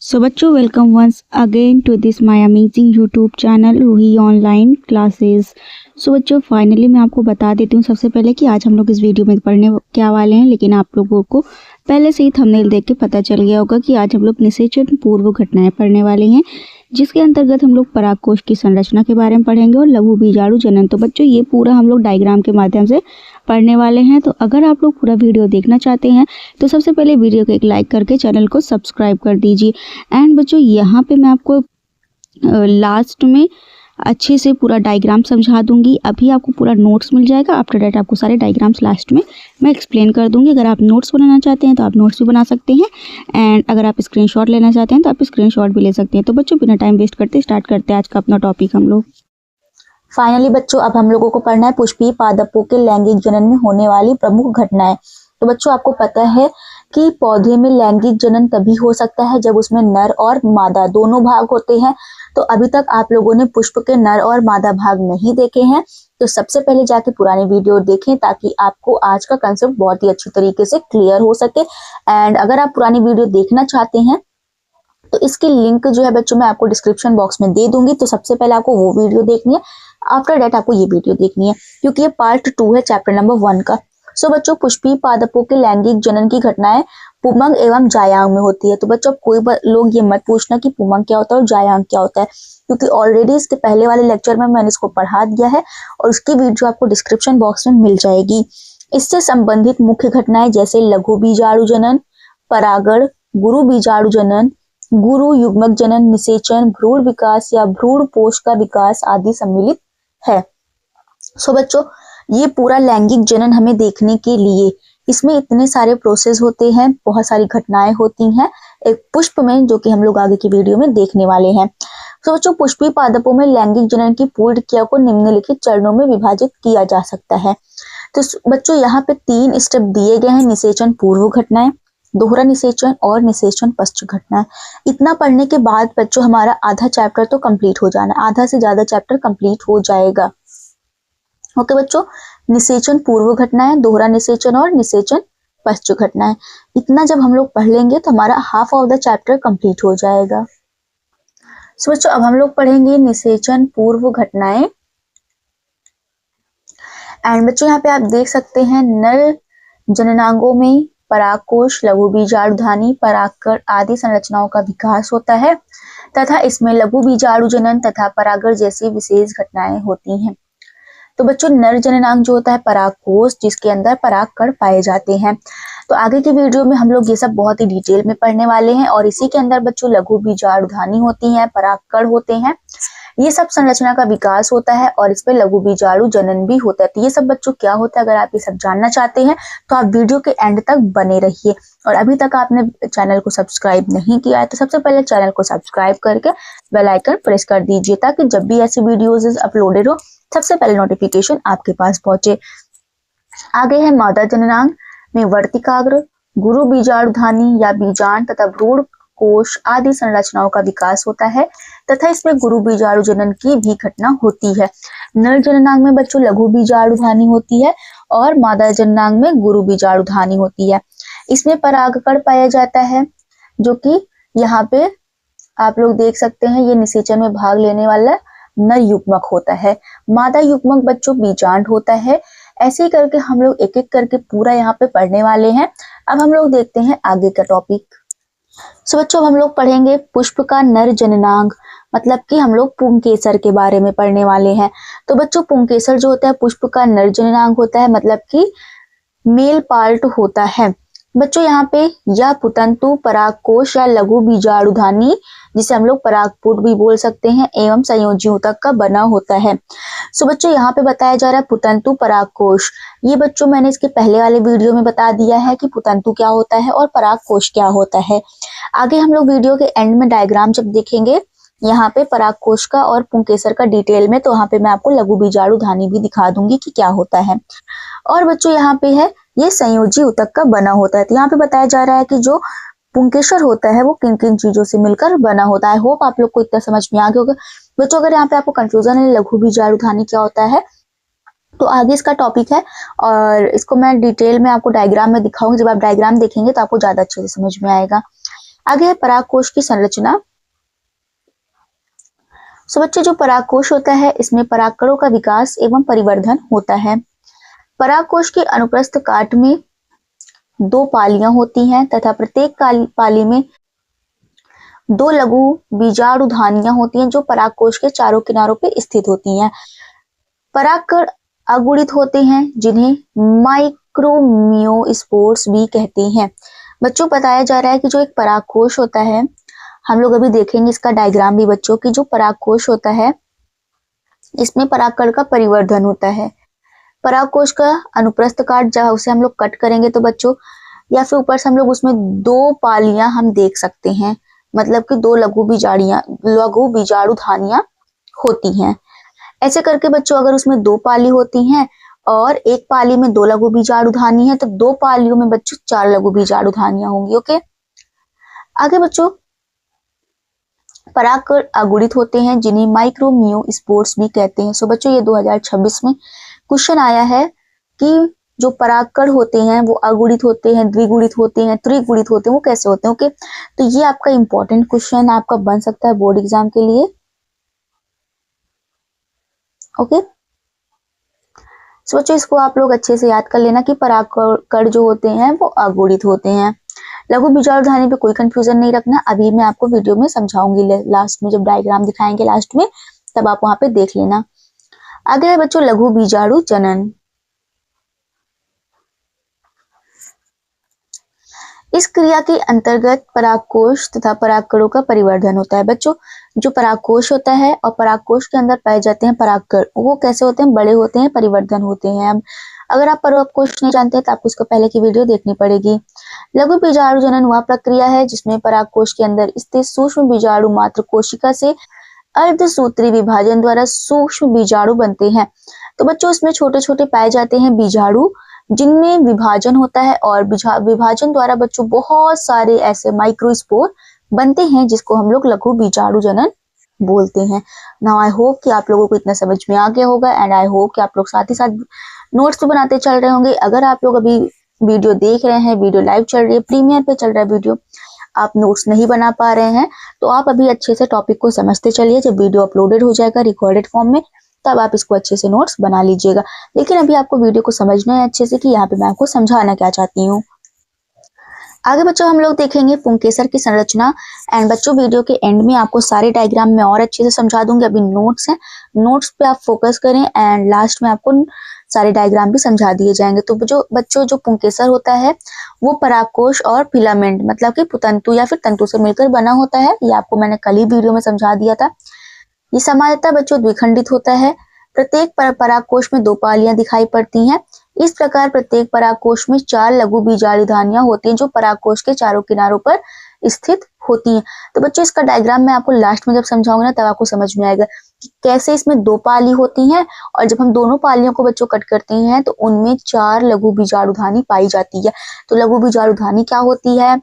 सो बच्चों, welcome once again to this my amazing YouTube channel Ruhi online classes. So बच्चों, finally मैं आपको बता देती हूँ सबसे पहले कि आज हम लोग इस वीडियो में पढ़ने क्या वाले हैं। लेकिन आप लोगों को पहले से ही थंबनेल देख के पता चल गया होगा कि आज हम लोग निषेचन पूर्व घटनाएं पढ़ने वाले हैं, जिसके अंतर्गत हम लोग परागकोश की संरचना के बारे में पढ़ेंगे और लघु बीजाणु जनन। तो बच्चों, ये पूरा हम लोग डायग्राम के माध्यम से पढ़ने वाले हैं। तो अगर आप लोग पूरा वीडियो देखना चाहते हैं तो सबसे पहले वीडियो को एक लाइक करके चैनल को सब्सक्राइब कर दीजिए। एंड बच्चों, यहाँ पे मैं आपको लास्ट में अच्छे से पूरा डायग्राम समझा दूंगी। अभी आपको पूरा नोट्स मिल जाएगा, आफ्टर डेट आपको सारे डायग्राम्स लास्ट में मैं एक्सप्लेन कर दूंगी। अगर आप नोट्स बनाना चाहते हैं तो आप नोट्स भी बना सकते हैं, एंड अगर आप स्क्रीनशॉट लेना चाहते हैं तो आप स्क्रीनशॉट भी ले सकते हैं। तो बच्चों, बिना टाइम वेस्ट करते स्टार्ट करते हैं आज का अपना टॉपिक हम लोग। फाइनली बच्चों, अब हम लोगों को पढ़ना है पुष्पीय पादपों के लैंगिक जनन में होने वाली प्रमुख घटनाएं। तो बच्चों, आपको पता है कि पौधे में लैंगिक जनन तभी हो सकता है जब उसमें नर और मादा दोनों भाग होते हैं। तो अभी तक आप लोगों ने पुष्प के नर और मादा भाग नहीं देखे हैं, तो सबसे पहले जाके पुरानी वीडियो देखें ताकि आपको आज का कंसेप्ट बहुत ही अच्छी तरीके से क्लियर हो सके। एंड अगर आप पुरानी वीडियो देखना चाहते हैं तो इसकी लिंक जो है बच्चों मैं आपको डिस्क्रिप्शन बॉक्स में दे दूंगी। तो सबसे पहले आपको वो वीडियो देखनी है, आफ्टर डेट आपको ये वीडियो देखनी है, क्योंकि ये पार्ट 2 है चैप्टर नंबर 1 का। सो बच्चों, पुष्पीय पादपों के लैंगिक जनन की घटनाएं पुंमंग एवं जायांग में होती है। तो बच्चों, कोई लोग ये मत पूछना कि पुंमंग क्या होता है और जायांग क्या होता है, क्योंकि ऑलरेडी इसके पहले वाले लेक्चर में मैंने इसको पढ़ा दिया है और उसकी वीडियो आपको डिस्क्रिप्शन बॉक्स में मिल जाएगी। इससे संबंधित मुख्य घटनाएं जैसे लघु बीजाणु जनन, परागण, गुरु बीजाणु जनन, गुरु युग्मक जनन, निषेचन, भ्रूण विकास या भ्रूण पोष का विकास आदि सम्मिलित है। सो बच्चों, ये पूरा लैंगिक जनन हमें देखने के लिए इसमें इतने सारे प्रोसेस होते हैं, बहुत सारी घटनाएं होती हैं एक पुष्प में, जो कि हम लोग आगे की वीडियो में देखने वाले हैं। तो बच्चों, पुष्पीय पादपों में लैंगिक जनन की पूर्ण क्रिया को निम्नलिखित चरणों में विभाजित किया जा सकता है। तो बच्चों, यहाँ पे 3 स्टेप दिए गए हैं: निषेचन पूर्व घटनाएं, दोहरा निषेचन और निषेचन पश्चात घटनाएं। इतना पढ़ने के बाद बच्चों हमारा आधा चैप्टर तो कंप्लीट हो जाना, आधा से ज्यादा चैप्टर कंप्लीट हो जाएगा। ओके बच्चों, निषेचन पूर्व घटनाएं, दोहरा निषेचन और निषेचन पश्चात घटनाएं, इतना जब हम लोग पढ़ लेंगे तो हमारा half of the chapter complete हो जाएगा। सो बच्चों, अब हम लोग पढ़ेंगे निषेचन पूर्व घटनाएं। एंड बच्चों, यहाँ पे आप देख सकते हैं नर जननांगों में परागकोश, लघु बीजाणुधानी, परागकण आदि संरचनाओं का विकास होता है तथा इसमें लघु बीजाणु जनन तथा परागण जैसी विशेष घटनाएं होती हैं। तो बच्चों, नर जननांग जो होता है परागकोश, जिसके अंदर परागकण पाए जाते हैं। तो आगे की वीडियो में हम लोग ये सब बहुत ही डिटेल में पढ़ने वाले हैं और इसी के अंदर बच्चों लघु बीजाणुधानी होती है, परागकण होते हैं, ये सब संरचना का विकास होता है और इसमें लघु बीजाणु जनन भी होता है। तो ये सब बच्चों क्या होता है, अगर आप ये सब जानना चाहते हैं तो आप वीडियो के एंड तक बने रहिए। और अभी तक आपने चैनल को सब्सक्राइब नहीं किया है तो सबसे पहले चैनल को सब्सक्राइब करके बेल आइकन प्रेस कर दीजिए, ताकि जब भी ऐसी वीडियोज अपलोडेड हो सबसे पहले नोटिफिकेशन आपके पास पहुंचे। आगे है मादा जननांग में वर्तिकाग्र, गुरु बीजाणुधानी या बीजांड तथा भ्रूण कोश आदि संरचनाओं का विकास होता है तथा इसमें गुरु बीजाणु जनन की भी घटना होती है। नर जननांग में बच्चों लघु बीजाणुधानी होती है और मादा जननांग में गुरु बीजाणुधानी होती है। इसमें परागकण पाया जाता है, जो कि यहाँ पे आप लोग देख सकते हैं, ये निषेचन में भाग लेने वाला नर युग्मक होता है। मादा युग्मक बच्चों बीजांड होता है। ऐसे ही करके हम लोग एक एक करके पूरा यहाँ पे पढ़ने वाले हैं। अब हम लोग देखते हैं आगे का टॉपिक। सो बच्चों, हम लोग पढ़ेंगे पुष्प का नर जननांग, मतलब कि हम लोग पुंकेसर के बारे में पढ़ने वाले हैं। तो बच्चों, पुंकेसर जो होता है पुष्प का नर जननांग होता है, मतलब कि मेल पार्ट होता है। बच्चों, यहाँ पे यह पुतंतु परागकोश या लघु बीजाणुधानी, जिसे हम लोग परागपुट भी बोल सकते हैं, एवं संयोजी ऊतक का बना होता है। सो बच्चों, यहाँ पे बताया जा रहा है पुतंतु परागकोश। ये बच्चों मैंने इसके पहले वाले वीडियो में बता दिया है कि पुतंतु क्या होता है और परागकोश क्या होता है। आगे हम लोग वीडियो के एंड में डायग्राम जब देखेंगे यहाँ पे परागकोश का और पुंकेसर का डिटेल में, तो वहाँ पे मैं आपको लघु बीजाणुधानी भी दिखा दूंगी कि क्या होता है। और बच्चों, यहाँ पे है ये संयोजी ऊतक का बना होता है। तो यहाँ पे बताया जा रहा है कि जो पुंकेसर होता है वो किन किन चीजों से मिलकर बना होता है। होप आप लोग को इतना समझ में आ गया होगा। बच्चों, अगर यहाँ पे आपको कंफ्यूजन है लघु बीजाणुधानी क्या होता है तो आगे इसका टॉपिक है और इसको मैं डिटेल में आपको डायग्राम में दिखाऊंगी। जब आप डायग्राम देखेंगे तो आपको ज्यादा अच्छे से समझ में आएगा। आगे है परागकोश की संरचना। सो बच्चों, जो परागकोश होता है इसमें परागकणों का विकास एवं परिवर्धन होता है। परागकोश के अनुप्रस्थ काट में 2 पालियां होती हैं तथा प्रत्येक पाली में 2 लघु बीजाणुधानियां होती हैं जो परागकोश के चारों किनारों पे स्थित होती हैं। परागकण अगुणित होते हैं जिन्हें माइक्रोमियोस्पोर्स भी कहते हैं। बच्चों, बताया जा रहा है कि जो एक परागकोश होता है, हम लोग अभी देखेंगे इसका डायग्राम भी बच्चों की, जो परागकोश होता है इसमें परागकण का परिवर्धन होता है। परागकोश का अनुप्रस्थ काट जब उसे हम लोग कट करेंगे तो बच्चों, या फिर ऊपर से हम लोग उसमें 2 पालियां हम देख सकते हैं, मतलब कि 2 लघु बीजाणुधानियां होती हैं। ऐसे करके बच्चों, अगर उसमें 2 पाली होती हैं और एक पाली में 2 लघु बीजाणुधानी है तो 2 पालियों में बच्चों 4 लघु बीजाणुधानियां होंगी। ओके, आगे बच्चों, परागकण अगुणित होते हैं जिन्हें माइक्रोमियोस्पोर्स भी कहते हैं। सो बच्चों, ये 2026 में क्वेश्चन आया है कि जो परागकण होते हैं वो अगुणित होते हैं, द्विगुणित होते हैं, त्रिगुणित होते हैं, वो कैसे होते हैं। ओके, तो ये आपका इंपॉर्टेंट क्वेश्चन आपका बन सकता है बोर्ड एग्जाम के लिए। ओके, सो बच्चों, इसको आप लोग अच्छे से याद कर लेना कि परागकण जो होते हैं वो अगुणित होते हैं। लघु बीजाणुधानी पे कोई कंफ्यूजन नहीं रखना, अभी मैं आपको वीडियो में समझाऊंगी लास्ट में, जब डायग्राम दिखाएंगे लास्ट में, तब आप वहां पे देख लेना। आगे है बच्चों लघु बीजाणु जनन। इस क्रिया के अंतर्गत परागकोश तथा परागकणों का परिवर्धन होता है। बच्चों, जो परागकोश होता है और परागकोश के अंदर पाए जाते हैं परागकण, वो कैसे होते हैं, बड़े होते हैं, परिवर्धन होते हैं। अब अगर आप परागकोश नहीं जानते तो आपको इसको पहले की वीडियो देखनी पड़ेगी। लघु बीजाणु जनन वह प्रक्रिया है जिसमें परागकोश के अंदर स्थित सूक्ष्म बीजाणु मात्र कोशिका से अर्धसूत्री विभाजन द्वारा सूक्ष्म बीजाणु बनते हैं। तो बच्चों, इसमें छोटे छोटे पाए जाते हैं बीजाणु जिनमें विभाजन होता है और विभाजन द्वारा बच्चों बहुत सारे ऐसे माइक्रोस्पोर बनते हैं जिसको हम लोग लघु बीजाणु जनन बोलते हैं। नाउ आई होप कि आप लोगों को इतना समझ में आ गया होगा एंड आई होप कि आप लोग साथ ही साथ नोट्स भी बनाते चल रहे होंगे। अगर आप लोग अभी वीडियो देख रहे हैं, वीडियो लाइव चल रही है, प्रीमियर पे चल रहा है वीडियो, आप नोट्स नहीं बना पा रहे हैं तो आप अभी अच्छे से टॉपिक को समझते चलिए। जब वीडियो अपलोडेड हो जाएगा रिकॉर्डेड फॉर्म में तब आप इसको अच्छे से नोट्स बना लीजिएगा। लेकिन अभी आपको वीडियो को समझना है अच्छे से कि यहाँ पे मैं आपको समझाना क्या चाहती हूँ। आगे बच्चों हम लोग देखेंगे पुंकेसर की संरचना एंड बच्चों वीडियो के एंड में आपको सारे डायग्राम में और अच्छे से समझा दूंगी। अभी नोट्स हैं, नोट्स पे आप फोकस करें एंड लास्ट में आपको सारे डायग्राम भी समझा दिए जाएंगे। तो जो बच्चों जो पुंकेसर होता है वो परागकोश और फिलामेंट मतलब कि तंतु या फिर तंतु से मिलकर बना होता है। ये आपको मैंने कल ही वीडियो में समझा दिया था। ये सामान्यतः बच्चों द्विखंडित होता है। प्रत्येक परागकोश में 2 पालियां दिखाई पड़ती हैं। इस प्रकार प्रत्येक परागकोश में 4 लघु बीजाणुधानियां होती हैं जो परागकोश के चारों किनारों पर स्थित होती हैं। तो बच्चों इसका डायग्राम मैं आपको लास्ट में जब समझाऊंगी ना तब आपको समझ में आएगा कि कैसे इसमें 2 पाली होती हैं और जब हम दोनों पालियों को बच्चों कट करते हैं तो उनमें 4 लघु बीजाणुधानी पाई जाती है। तो लघु बीजाणुधानी क्या होती है,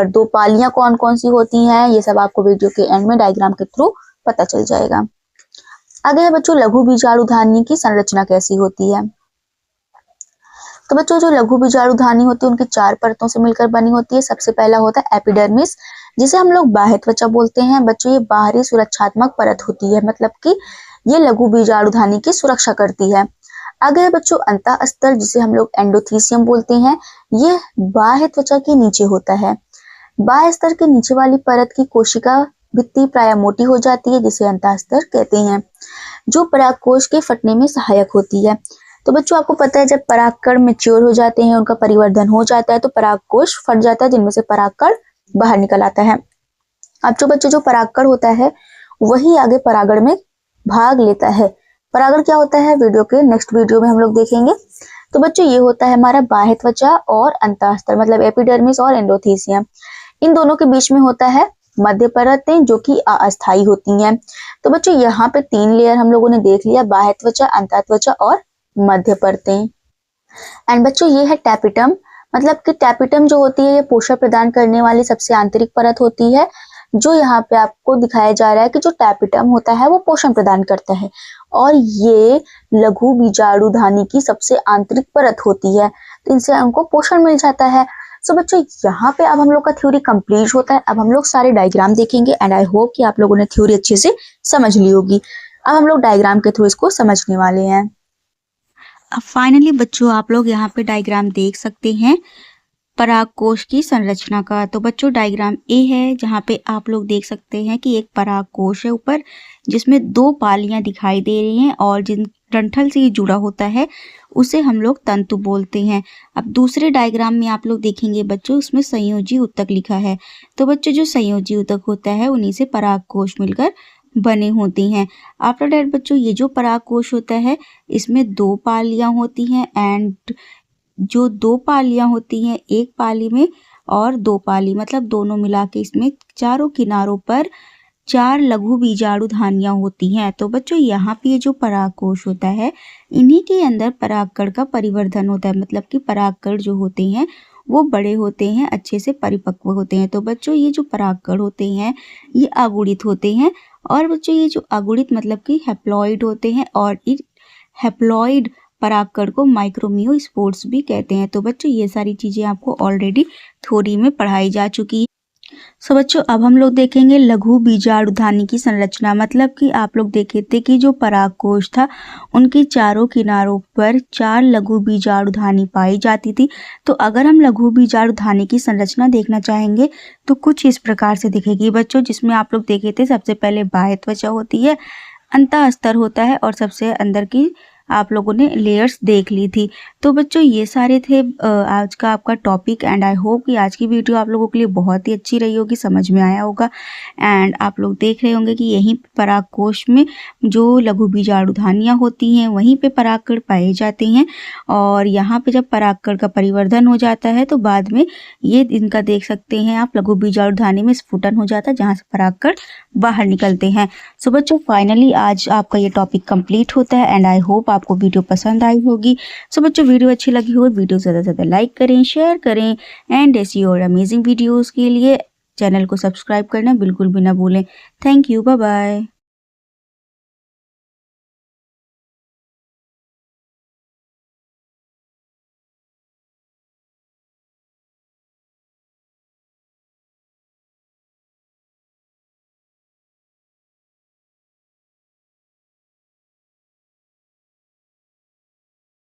2 पालियां कौन कौन सी होती हैं, ये सब आपको वीडियो के एंड में डायग्राम के थ्रू पता चल जाएगा। आगे है बच्चों लघु बीजाणुधानी की संरचना कैसी होती है। तो बच्चों जो लघु बीजाणुधानी होती है उनकी 4 परतों से मिलकर बनी होती है। सबसे पहला होता है एपिडर्मिस जिसे हम लोग बाह्य त्वचा बोलते हैं। बच्चों ये बाहरी सुरक्षात्मक परत होती है, मतलब कि ये लघु बीजाणुधानी की सुरक्षा करती है। आगे है बच्चों अंतःस्तर जिसे हम लोग एंडोथीसियम बोलते हैं। ये बाह्य त्वचा के नीचे होता है। बाह्य स्तर के नीचे वाली परत की कोशिका भित्ति प्राय मोटी हो जाती है जिसे अंतःस्तर कहते हैं, जो परागकोश के फटने में सहायक होती है। तो बच्चों आपको पता है जब परागकण मैच्योर हो जाते हैं, उनका परिवर्धन हो जाता है तो परागकोश फट जाता है जिनमें से परागकण बाहर निकल आता है। अब जो बच्चों जो परागकण होता है वही आगे परागण में भाग लेता है। परागण क्या होता है वीडियो के नेक्स्ट वीडियो में हम लोग देखेंगे। तो बच्चों ये होता है हमारा बाह्य त्वचा और अंतःस्तर मतलब एपिडर्मिस और एंडोथीसियम। इन दोनों के बीच में होता है मध्य परतें जो कि अस्थायी होती हैं। तो बच्चों यहाँ पे 3 लेयर हम लोगों ने देख लिया, बाह्य त्वचा, अंतःत्वचा और मध्य परतें। एंड बच्चों ये है टैपिटम, मतलब कि टैपिटम जो होती है ये पोषण प्रदान करने वाली सबसे आंतरिक परत होती है। जो यहाँ पे आपको दिखाया जा रहा है कि जो टैपिटम होता है वो पोषण प्रदान करता है और ये लघु बीजाणुधानी की सबसे आंतरिक परत होती है, तो इनसे हमको पोषण मिल जाता है। सो बच्चों यहाँ पे अब हम लोग का थ्योरी कंप्लीट होता है। अब हम लोग सारे डायग्राम देखेंगे एंड आई होप कि आप लोगों ने थ्योरी अच्छे से समझ ली होगी। अब हम लोग डायग्राम के थ्रू इसको समझने वाले हैं। अब फाइनली बच्चों आप लोग यहाँ पे डायग्राम देख सकते हैं परागकोश की संरचना का। तो बच्चों डायग्राम ए है जहाँ पे आप लोग देख सकते हैं कि एक परागकोश है ऊपर, जिसमें 2 पालियां दिखाई दे रही हैं और जिन डंठल से ये जुड़ा होता है उसे हम लोग तंतु बोलते हैं। अब दूसरे डायग्राम में आप लोग देखेंगे बच्चों, उसमें संयोजी ऊतक लिखा है। तो बच्चों जो संयोजी ऊतक होता है उन्हीं से परागकोश मिलकर बने होती हैं। आफ्टर दैट बच्चों ये जो परागकोश होता है इसमें 2 पालियां होती हैं एंड जो 2 पालियां होती हैं, एक पाली में और 2 पाली मतलब दोनों मिला के इसमें चारों किनारों पर 4 लघु बीजाणु धानियां होती हैं। तो बच्चों यहाँ पे ये जो परागकोश होता है इन्हीं के अंदर परागकण का परिवर्धन होता है, मतलब कि परागकण जो होते हैं वो बड़े होते हैं, अच्छे से परिपक्व होते हैं। तो बच्चों ये जो परागकण होते हैं ये अगुणित होते हैं और बच्चों ये जो अगुणित मतलब कि हैप्लॉइड होते हैं और इन हैप्लॉइड परागकण को माइक्रोमियो स्पोर्स भी कहते हैं। तो बच्चों ये सारी चीजें आपको ऑलरेडी थ्योरी में पढ़ाई जा चुकी है। सो बच्चों अब हम लोग देखेंगे लघु बीजाणुधानी की संरचना, मतलब कि आप लोग देखे थे कि जो परागकोश था उनके चारों किनारों पर 4 लघु बीजाणुधानी पाई जाती थी। तो अगर हम लघु बीजाणुधानी की संरचना देखना चाहेंगे तो कुछ इस प्रकार से दिखेगी बच्चों, जिसमें आप लोग देखे थे सबसे पहले बाह्य त्वचा होती है, अंतःस्तर होता है और सबसे अंदर की आप लोगों ने लेयर्स देख ली थी। तो बच्चों ये सारे थे आज का आपका टॉपिक एंड आई होप कि आज की वीडियो आप लोगों के लिए बहुत ही अच्छी रही होगी, समझ में आया होगा। एंड आप लोग देख रहे होंगे कि यहीं परागकोश में जो लघु बीजाणुधानियां होती हैं वहीं पे परागकण पाए जाते हैं और यहाँ पे जब परागकण का परिवर्धन हो जाता है तो बाद में ये इनका देख सकते हैं आप लघु बीजाणुधानी में स्फुटन हो जाता है जहाँ से परागकण बाहर निकलते हैं। सो बच्चों फाइनली आज आपका ये टॉपिक कंप्लीट होता है एंड आई होप आपको वीडियो पसंद आई होगी। सो बच्चों वीडियो अच्छी लगी हो वीडियो ज़्यादा से ज़्यादा लाइक करें, शेयर करें एंड ऐसी और अमेजिंग वीडियोस के लिए चैनल को सब्सक्राइब करना बिल्कुल भी ना भूलें। Thank you, bye bye.